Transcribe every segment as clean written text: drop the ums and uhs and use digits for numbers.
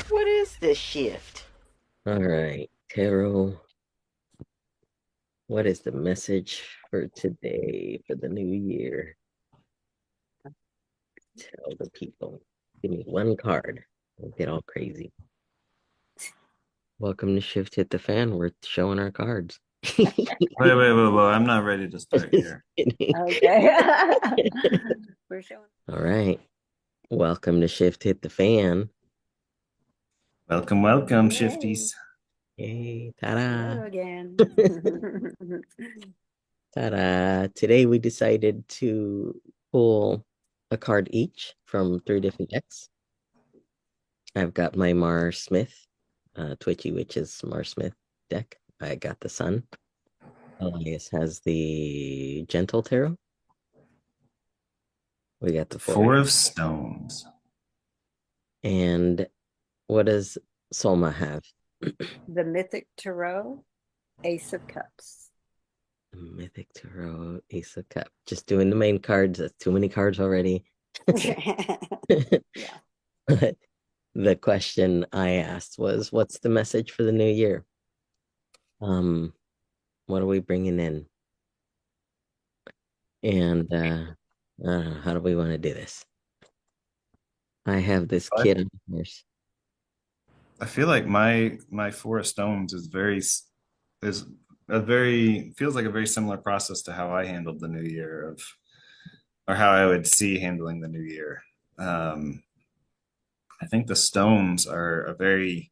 What is this shift? All right, Tarot, what is the message for today, for the new year? Tell the people. Give me one card. We'll get all crazy. Welcome to Shift Hit the Fan. We're showing our cards. Wait. I'm not ready to start Just here. kidding. Okay. We're showing. All right. Welcome to Shift Hit the Fan. Welcome, Yay. shifties. Yay. Ta-da. Hello again. Ta-da. Today we decided to pull a card each from 3 different decks. I've got my Mar Smith, Twitchy Witches Mar Smith deck. I got the Sun. Elias has the Gentle Tarot. We got the Four Four. of Stones. And what does Solma have? The Mythic Tarot, Ace of Cups. Mythic Tarot, Ace of Cup. Just doing the main cards. That's too many cards already. Yeah. The question I asked was, what's the message for the new year? What are we bringing in? And I don't know, how do we want to do this? I have this I, kid on the horse. I feel like my Four of Stones is a very feels like a very similar process to how I handled the new year or how I would see handling the new year. Um, I think the stones are a very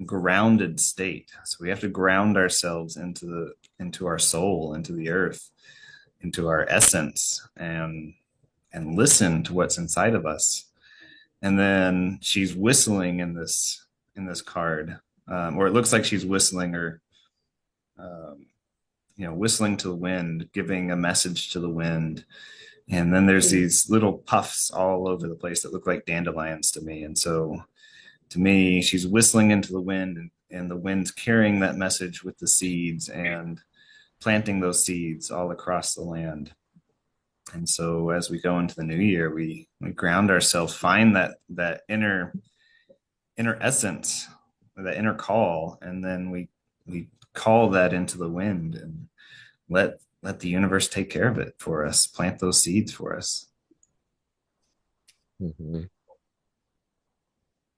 grounded state. So we have to ground ourselves into our soul, into the earth, into our essence, and listen to what's inside of us. And then she's whistling in this card, or it looks like she's whistling or um, whistling to the wind, giving a message to the wind. And then there's these little puffs all over the place that look like dandelions to me. And so to me, she's whistling into the wind, and the wind's carrying that message with the seeds and planting those seeds all across the land. And so as we go into the new year, we ground ourselves, find that inner essence, that inner call, and then we call that into the wind and let the universe take care of it for us, plant those seeds for us. Mhm.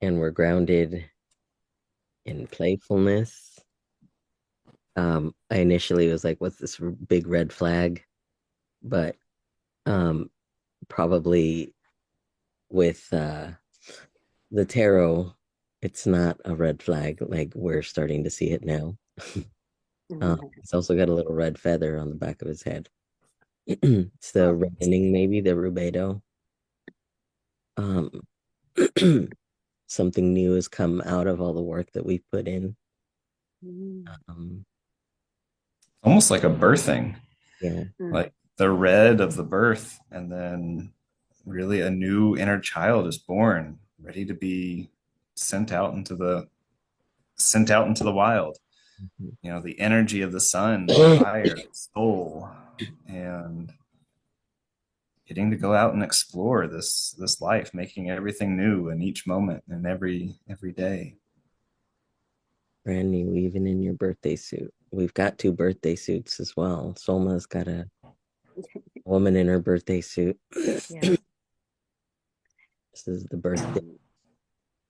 And we're grounded in playfulness. I initially was like, what's this big red flag? But um, probably with the tarot, it's not a red flag. Like we're starting to see it now. He's also got a little red feather on the back of his head. It's the Oh. reddening, maybe the rubedo. Um, something new has come out of all the work that we've put in. Um, Almost like a birthing, yeah. like the red of the birth, and then really a new inner child is born, ready to be sent out into the sent out into the wild. The energy of the sun, the fire, the soul, and getting to go out and explore this life, making everything new in each moment and every day. Brand new, even in your birthday suit. We've got two birthday suits as well. Solma's got a woman in her birthday suit. Yeah. This is the birthday.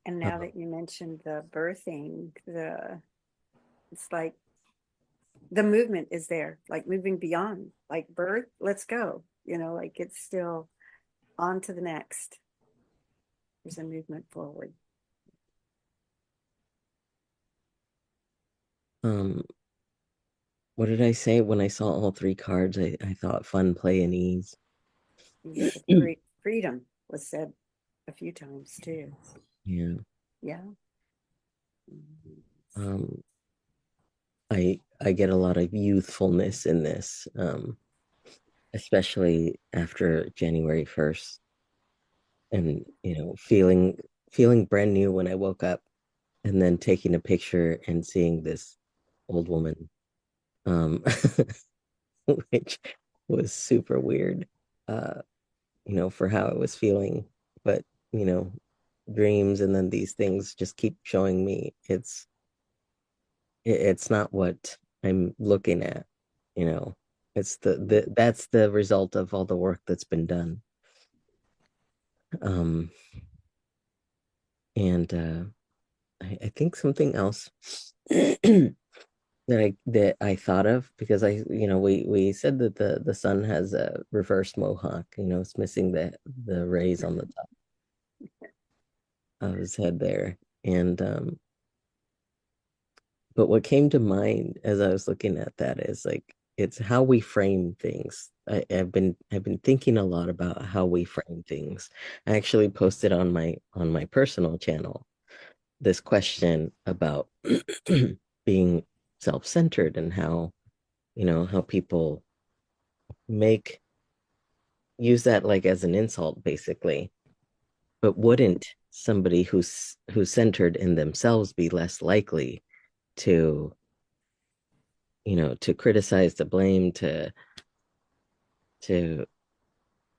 And now that you mentioned the birthing, it's like the movement is there, like moving beyond, like birth, let's go. Like it's still on to the next. There's a movement forward. Um, what did I say when I saw all three cards? I thought fun, play, and ease. Freedom was said a few times too. Yeah. Yeah. Um, I get a lot of youthfulness in this, especially after January 1st. And, feeling brand new when I woke up and then taking a picture and seeing this old woman, um, which was super weird, for how I was feeling. But, you know, dreams, and then these things just keep showing me it's not what I'm looking at, you know. It's that's the result of all the work that's been done. Um, and I think something else that I thought of, because we said that the sun has a reverse mohawk, it's missing the rays on the top of his head there. And but what came to mind as I was looking at that is like it's how we frame things. I've been thinking a lot about how we frame things. I actually posted on my personal channel this question about being self-centered, and how people make use that like as an insult basically. But wouldn't somebody who's centered in themselves be less likely to to criticize, to blame, to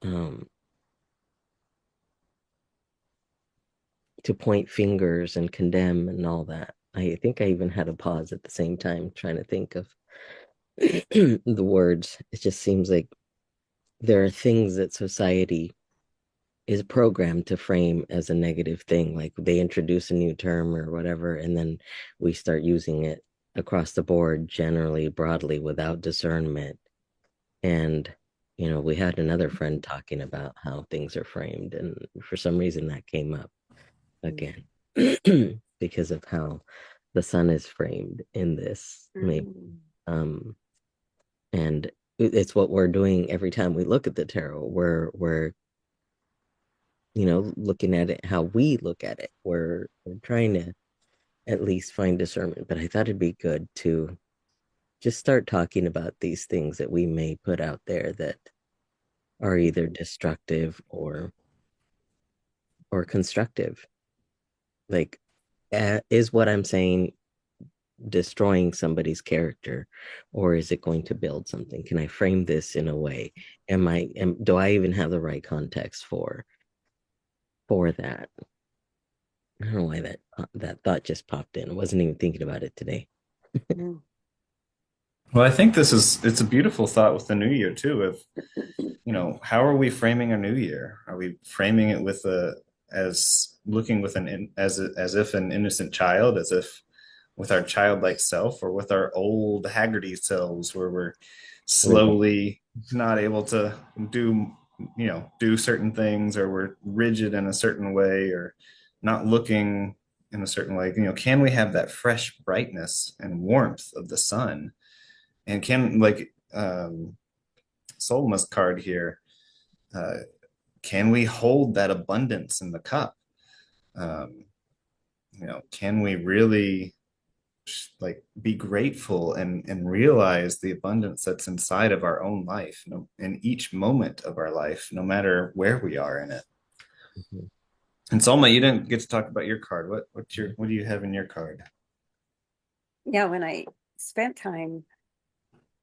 um to point fingers and condemn and all that? I think I even had a pause at the same time trying to think of the words. It just seems like there are things that society is programmed to frame as a negative thing. Like they introduce a new term or whatever, and then we start using it across the board, generally, broadly, without discernment. And, we had another friend talking about how things are framed, and for some reason that came up again because of how the sun is framed in this, maybe. Mm. And it's what we're doing every time we look at the tarot. We're looking at it how we look at it. We're trying to at least find discernment. But I thought it'd be good to just start talking about these things that we may put out there that are either destructive or constructive. Like, is what I'm saying destroying somebody's character, or is it going to build something? Can I frame this in a way? Do I even have the right context for that? I don't know why that thought just popped in. I wasn't even thinking about it today. Mm. Well, I think it's a beautiful thought with the new year too, of, how are we framing a new year? Are we framing it as looking with as if an innocent child, as if with our childlike self, or with our old Haggerty selves where we're slowly not able to do certain things, or we're rigid in a certain way, or not looking in a certain way? Can we have that fresh brightness and warmth of the sun? And can, like, Solma's card here, uh, can we hold that abundance in the cup? Um, can we really like be grateful and realize the abundance that's inside of our own life, in each moment of our life, no matter where we are in it? Mhm. And Solma, you didn't get to talk about your card. What do you have in your card? Yeah, when I spent time,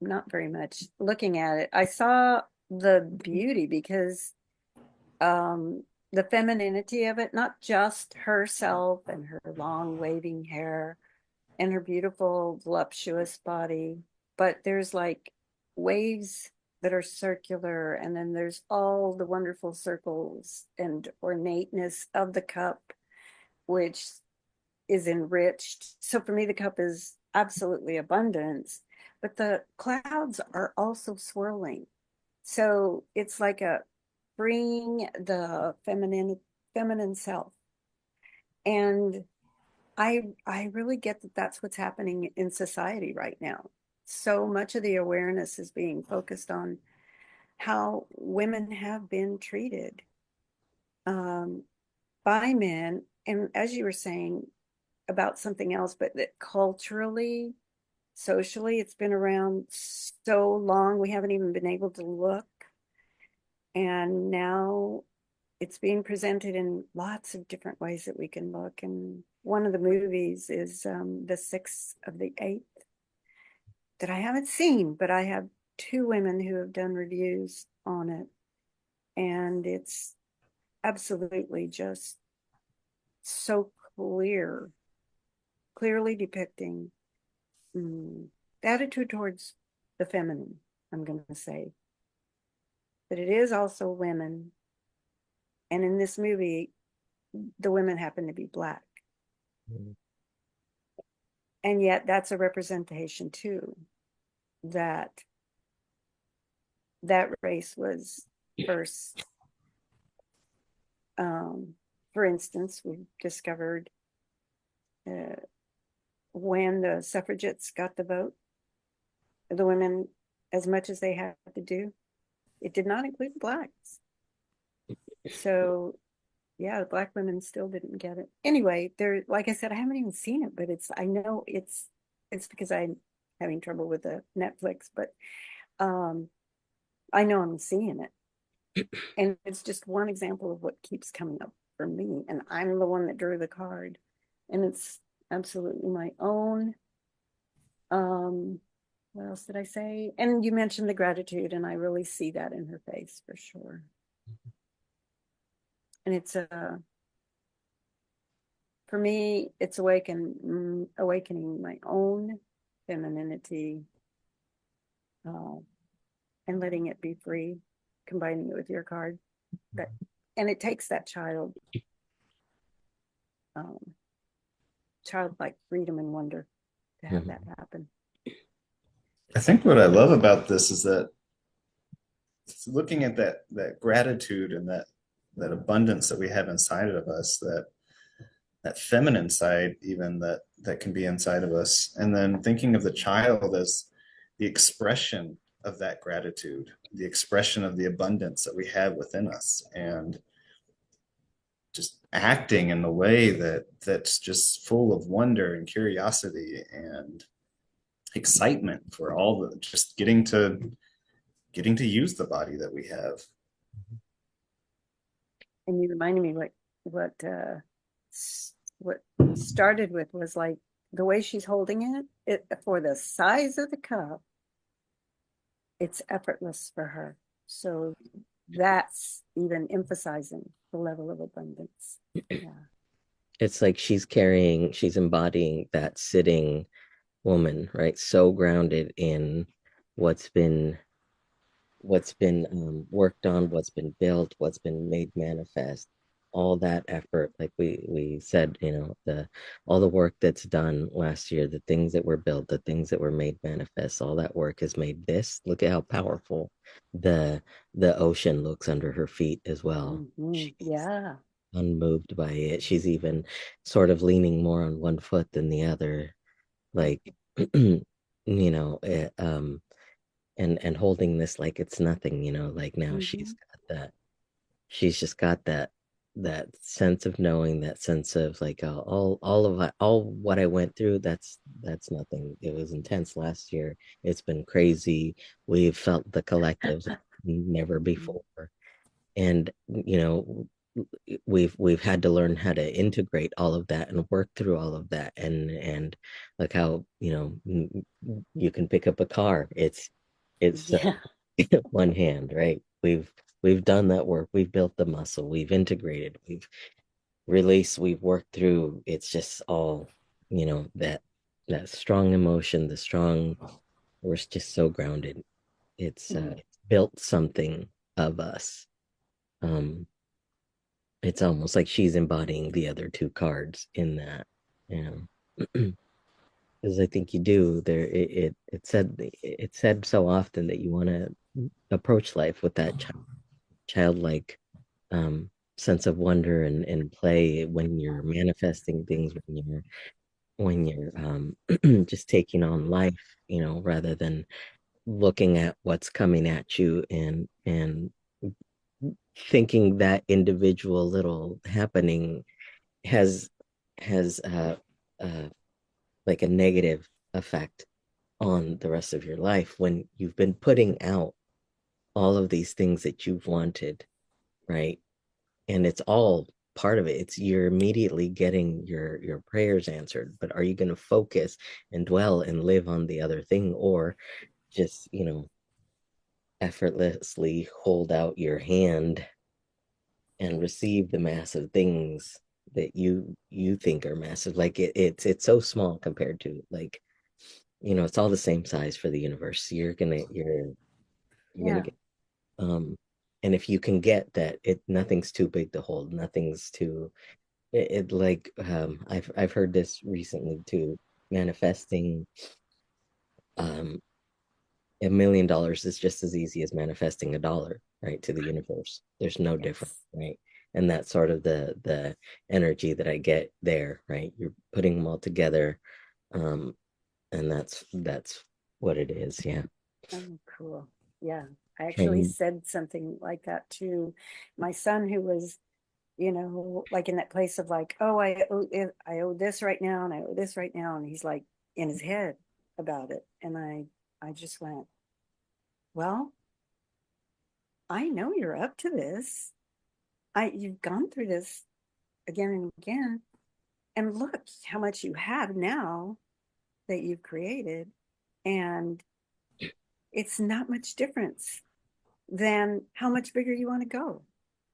not very much, looking at it, I saw the beauty, because the femininity of it, not just herself and her long waving hair and her beautiful voluptuous body, but there's like waves that are circular, and then there's all the wonderful circles and ornateness of the cup, which is enriched. So for me, the cup is absolutely abundance, but the clouds are also swirling. So it's like a freeing the feminine self. And I really get that that's what's happening in society right now. So much of the awareness is being focused on how women have been treated um, by men. And as you were saying about something else, but that culturally, socially, it's been around so long, we haven't even been able to look. And now it's being presented in lots of different ways that we can look. And one of the movies is The 6th of the 8th, that I haven't seen, but I have two women who have done reviews on it. And it's absolutely just so clearly depicting the attitude towards the feminine, I'm going to say. But it is also women. And in this movie, the women happen to be Black. Mhm. And yet that's a representation too, that that race was first. For instance, we discovered when the suffragettes got the vote, the women, as much as they had to do, it did not include Blacks. So yeah, Black women still didn't get it. Anyway, there, like I said, I haven't even seen it, but I know it's because I'm having trouble with the Netflix, but I know I'm seeing it. And it's just one example of what keeps coming up for me. And I'm the one that drew the card. And it's absolutely my own. What else did I say? And you mentioned the gratitude, and I really see that in her face for sure. And it's for me, it's awakening my own femininity, and letting it be free, combining it with your card. But and it takes that childlike freedom and wonder to have that happen. I think what I love about this is that looking at that gratitude and that abundance that we have inside of us, that feminine side even that can be inside of us, and then thinking of the child as the expression of that gratitude, the expression of the abundance that we have within us, and just acting in a way that's just full of wonder and curiosity and excitement for all the just getting to use the body that we have. And you reminded me what started with was like the way she's holding it for the size of the cup, it's effortless for her. So that's even emphasizing the level of abundance. Yeah. It's like she's embodying that sitting woman, right? So grounded in what's been worked on, what's been built, what's been made manifest, all that effort, like we said, all the work that's done last year, the things that were built, the things that were made manifest, all that work has made this. Look at how powerful the ocean looks under her feet as well. Yeah. Unmoved by it. She's even sort of leaning more on one foot than the other, like and holding this like it's nothing, like now she's just got that sense of knowing, that sense of like all what I went through, that's nothing. It was intense last year. It's been crazy. We've felt the collective never before. And we've had to learn how to integrate all of that and work through all of that, and like how you can pick up a car. It's Yeah. one hand, right? We've done that work. We've built the muscle. We've integrated. We've released. We've worked through. It's just all that strong emotion, the strong. We're just so grounded. It's built something of us. It's almost like she's embodying the other two cards in that. Because I think you do there. It said so often that you want to approach life with that childlike sense of wonder and play when you're manifesting things, when you're just taking on life, rather than looking at what's coming at you and thinking that individual little happening has like a negative effect on the rest of your life, when you've been putting out all of these things that you've wanted, right? And it's all part of it. It's you're immediately getting your prayers answered, but are you going to focus and dwell and live on the other thing, or just effortlessly hold out your hand and receive the massive things that you think are massive. Like it's so small compared to, like, it's all the same size for the universe. You're gonna Yeah. get and if you can get that, nothing's too big to hold, nothing's too like I've heard this recently too. Manifesting um $1 million is just as easy as manifesting $1, right, to the universe. There's no difference, Yes. right? And that's sort of the energy that I get there, right? You're putting them all together, um, and that's what it is. Yeah. Oh, cool. Yeah. I actually Training. said something like that to my son, who was, like in that place of like, oh, I owe this right now, and I owe this right now, and he's like in his head about it, and I just went, well, I know you're up to this. You've gone through this again and again, and look how much you have now that you've created, and it's not much difference than how much bigger you want to go,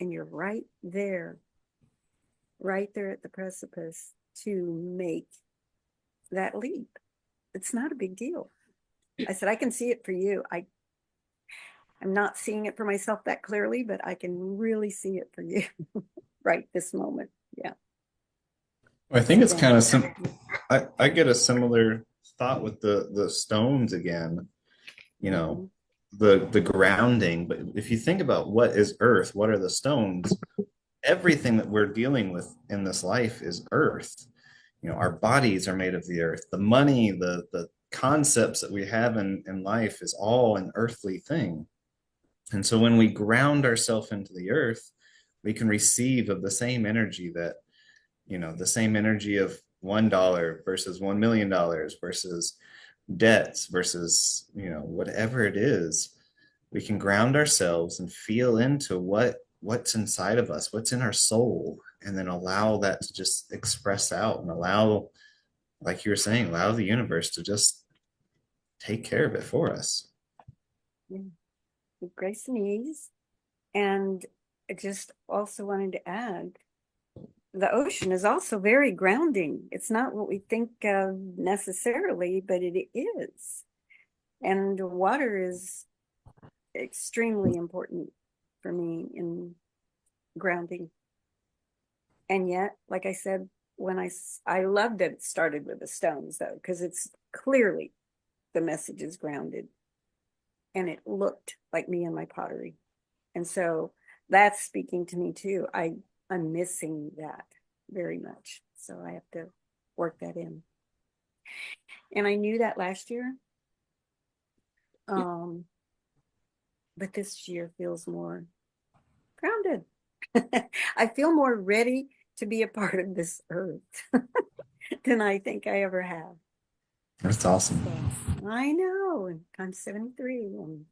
and you're right there at the precipice to make that leap. It's not a big deal. I said, I can see it for you. I'm not seeing it for myself that clearly, but I can really see it for you right this moment. Yeah. I think So it's kind of I get a similar thought with the stones again, you know, the grounding. But if you think about what is earth, what are the stones? Everything that we're dealing with in this life is earth. Our bodies are made of the earth. The money, the concepts that we have in life is all an earthly thing. And so when we ground ourselves into the earth, we can receive of the same energy the same energy of $1 versus $1 million versus debts versus, whatever it is. We can ground ourselves and feel into what's inside of us, what's in our soul, and then allow that to just express out and allow, like you were saying, allow the universe to just take care of it for us. yeah, with grace and ease. And I just also wanted to add, the ocean is also very grounding. It's not what we think of necessarily, but it is. And water is extremely important for me in grounding. And yet, like I said, when I love that it started with the stones, though, because it's clearly the message is grounded, and it looked like me and my pottery. And so that's speaking to me too. I'm missing that very much. So I have to work that in. And I knew that last year. But this year feels more grounded. I feel more ready to be a part of this earth than I think I ever have. That's awesome. So, I know. And I'm 73, and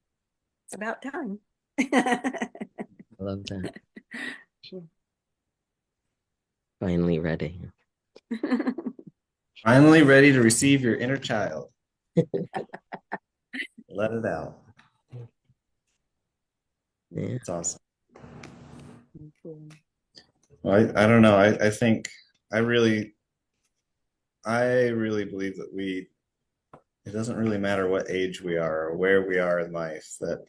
it's about time. I love that. Finally ready. Finally ready to receive your inner child. Let it out. Yeah. It's awesome. Well, I don't know. I think I really believe that it doesn't really matter what age we are or where we are in life, that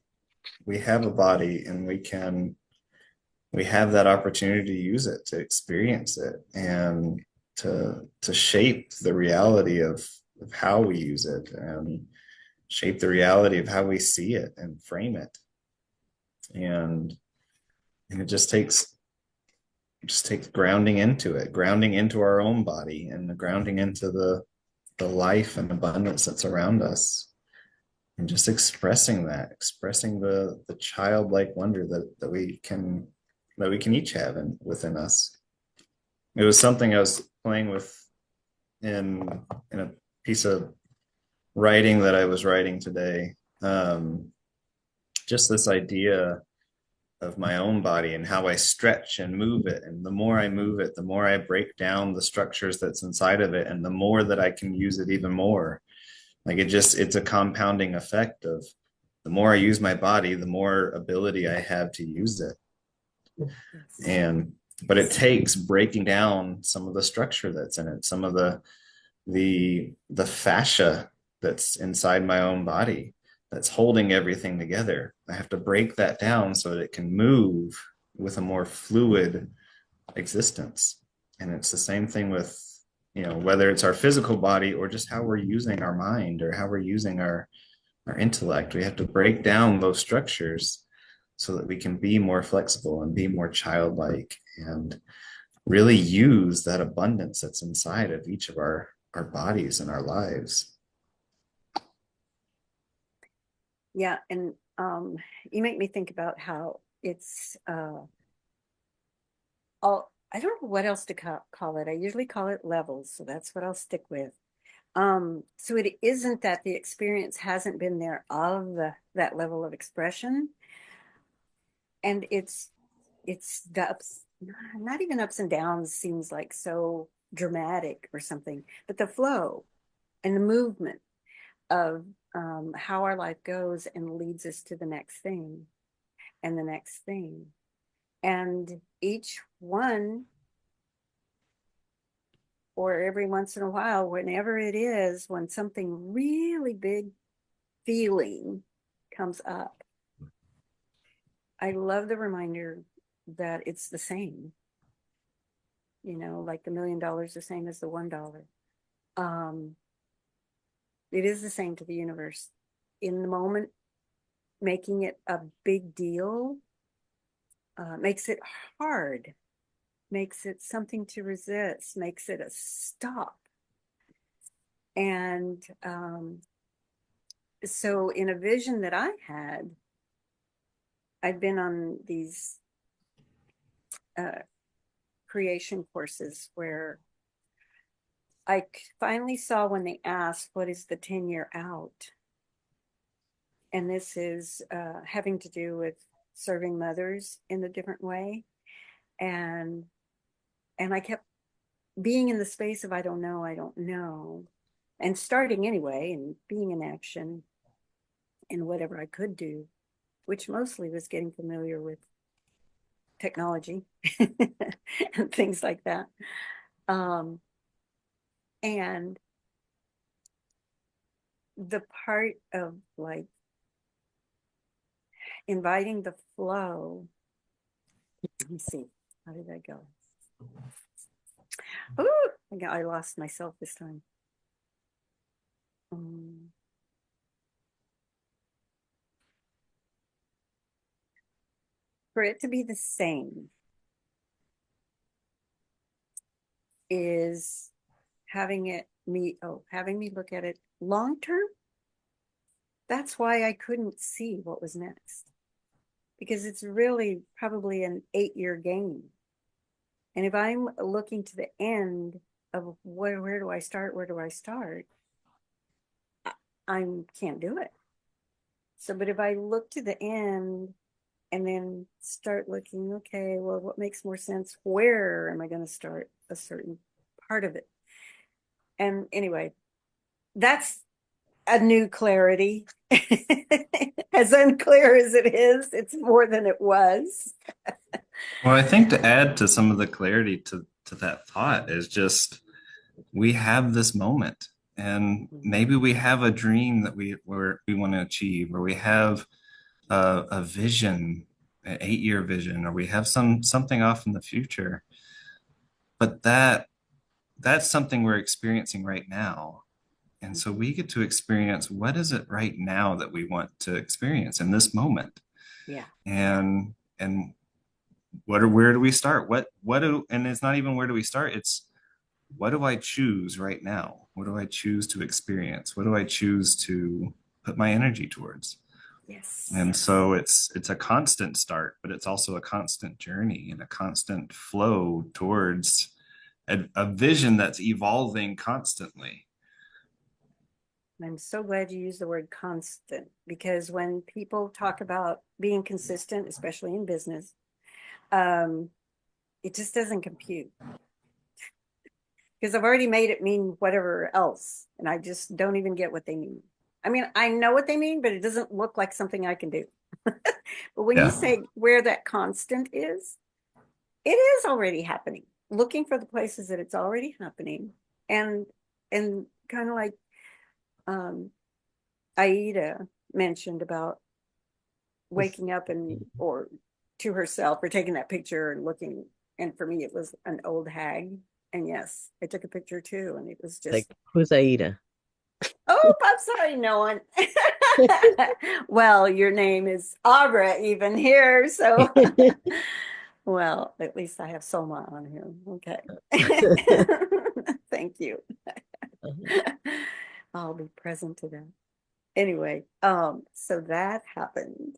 we have a body and we have that opportunity to use it, to experience it, and to shape the reality of how we use it, and shape the reality of how we see it and frame it. And it just takes grounding into it, grounding into our own body, and grounding into the life and abundance that's around us, and just expressing the childlike wonder that we can each have within us. It was something I was playing with in a piece of writing that I was writing today. Just this idea of my own body and how I stretch and move it. And the more I move it, the more I break down the structures that's inside of it, and the more that I can use it even more. Like it's a compounding effect of the more I use my body, the more ability I have to use it. And but it takes breaking down some of the structure that's in it, some of the fascia that's inside my own body that's holding everything together. I have to break that down so that it can move with a more fluid existence. And it's the same thing with, whether it's our physical body or just how we're using our mind or how we're using our intellect. We have to break down those structures so that we can be more flexible and be more childlike and really use that abundance that's inside of each of our bodies and our lives. Yeah, and you make me think about how it's all, I don't know what else to call it. I usually call it levels, so that's what I'll stick with. So it isn't that the experience hasn't been there of that level of expression, and it's the ups, not even ups and downs seems like so dramatic or something, but the flow and the movement of how our life goes and leads us to the next thing and the next thing. And each one, or every once in a while, whenever it is, when something really big feeling comes up, I love the reminder that it's the same. Like the $1 million, the same as the $1. It is the same to the universe. In the moment, making it a big deal makes it hard, makes it something to resist, makes it a stop. And so in a vision that I had, I'd been on these creation courses where I finally saw when they asked, what is the 10-year out? And this is having to do with serving mothers in a different way. And I kept being in the space of I don't know, and starting anyway, and being in action in whatever I could do, which mostly was getting familiar with technology and things like that. And the part of like inviting the flow. Let me see. How did I go? Ooh, I lost myself this time. For it to be the same is having me look at it long term. That's why I couldn't see what was next, because it's really probably an 8-year game. And if I'm looking to the end of where do I start? Where do I start? I can't do it. So, but if I look to the end and then start looking, okay, well, what makes more sense? Where am I going to start a certain part of it? And anyway, that's a new clarity. As unclear as it is, it's more than it was. Well, I think to add to some of the clarity to that thought is just we have this moment, and maybe we have a dream that we want to achieve, or we have a vision, an 8-year vision, or we have something off in the future. But that's something we're experiencing right now. And so we get to experience what is it right now that we want to experience in this moment. Yeah. And where do we start? And it's not even where do we start? It's what do I choose right now? What do I choose to experience? What do I choose to put my energy towards? Yes. And so it's a constant start, but it's also a constant journey and a constant flow towards a vision that's evolving constantly. I'm so glad you used the word constant, because when people talk about being consistent, especially in business, it just doesn't compute. Because I've already made it mean whatever else, and I just don't even get what they mean. I mean, I know what they mean, but it doesn't look like something I can do. But when you say where that constant is, it is already happening. Looking for the places that it's already happening, and kind of like Aida mentioned about waking up and or to herself or taking that picture and looking. And for me, it was an old hag. And yes, I took a picture too, and it was just Like, who's Aida? oh, I'm sorry, no one. Well, your name is Abra even here, so well, at least I have Soma on here. Okay. Thank you. I'll be present to that. Anyway, so that happened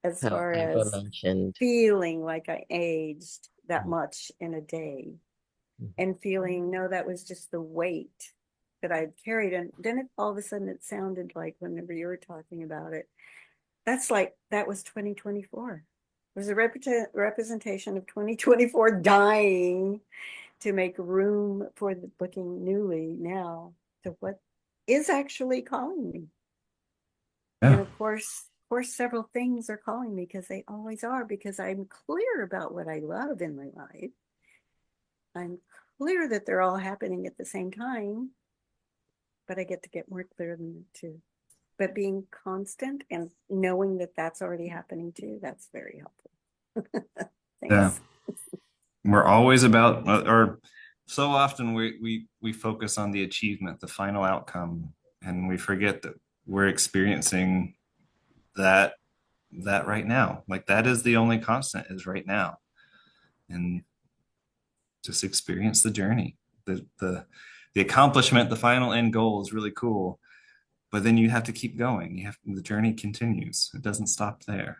as How far Abba as mentioned. feeling like I aged that much in a day and feeling, no, that was just the weight that I'd carried. And then all of a sudden it sounded like whenever you were talking about it, that's like, that was 2024. It was a representation of 2024 dying to make room for the looking newly now to what is actually calling me. Yeah. And of course, several things are calling me because they always are, because I'm clear about what I love in my life. I'm clear that they're all happening at the same time, but I get to get more clear than that too. But being constant and knowing that that's already happening too, that's very helpful. Thanks. Yeah. We're always about, or so often we focus on the achievement, the final outcome, and we forget that we're experiencing that right now. Like that is the only constant, is right now. And just experience the journey. The accomplishment, the final end goal is really cool, but then you have to keep going. The journey continues. It doesn't stop there.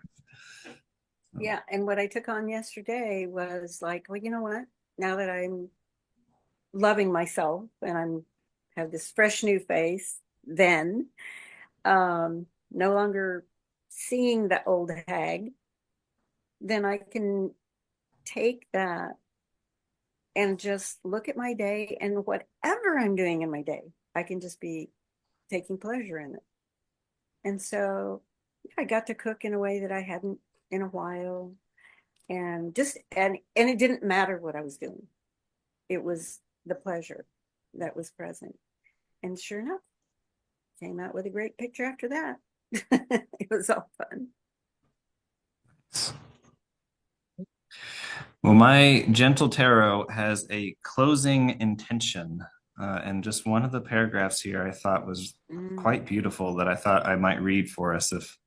Yeah, and what I took on yesterday was like, well, you know what? Now that I'm loving myself and I'm have this fresh new face, then no longer seeing the old hag, then I can take that and just look at my day, and whatever I'm doing in my day, I can just be taking pleasure in it. And so I got to cook in a way that I hadn't in a while. And it didn't matter what I was doing. It was the pleasure that was present. And sure enough, came out with a great picture after that. It was all fun. Well, my gentle tarot has a closing intention. And just one of the paragraphs here I thought was quite beautiful, that I thought I might read for us if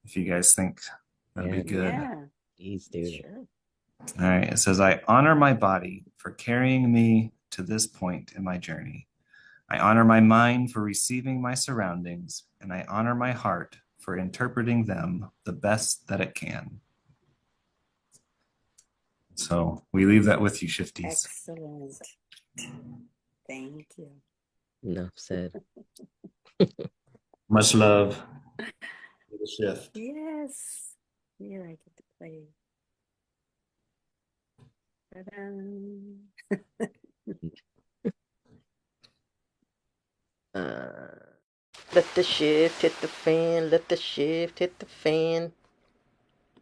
you guys think that'd be good. Yeah. Please do. Sure. All right. It says, I honor my body for carrying me to this point in my journey. I honor my mind for receiving my surroundings, and I honor my heart for interpreting them the best that it can. So we leave that with you, Shifties. Excellent. Thank you. Enough said. Much love. The shift. Yes. Here I get to play. Ta-da. Let the shift hit the fan. Let the shift hit the fan.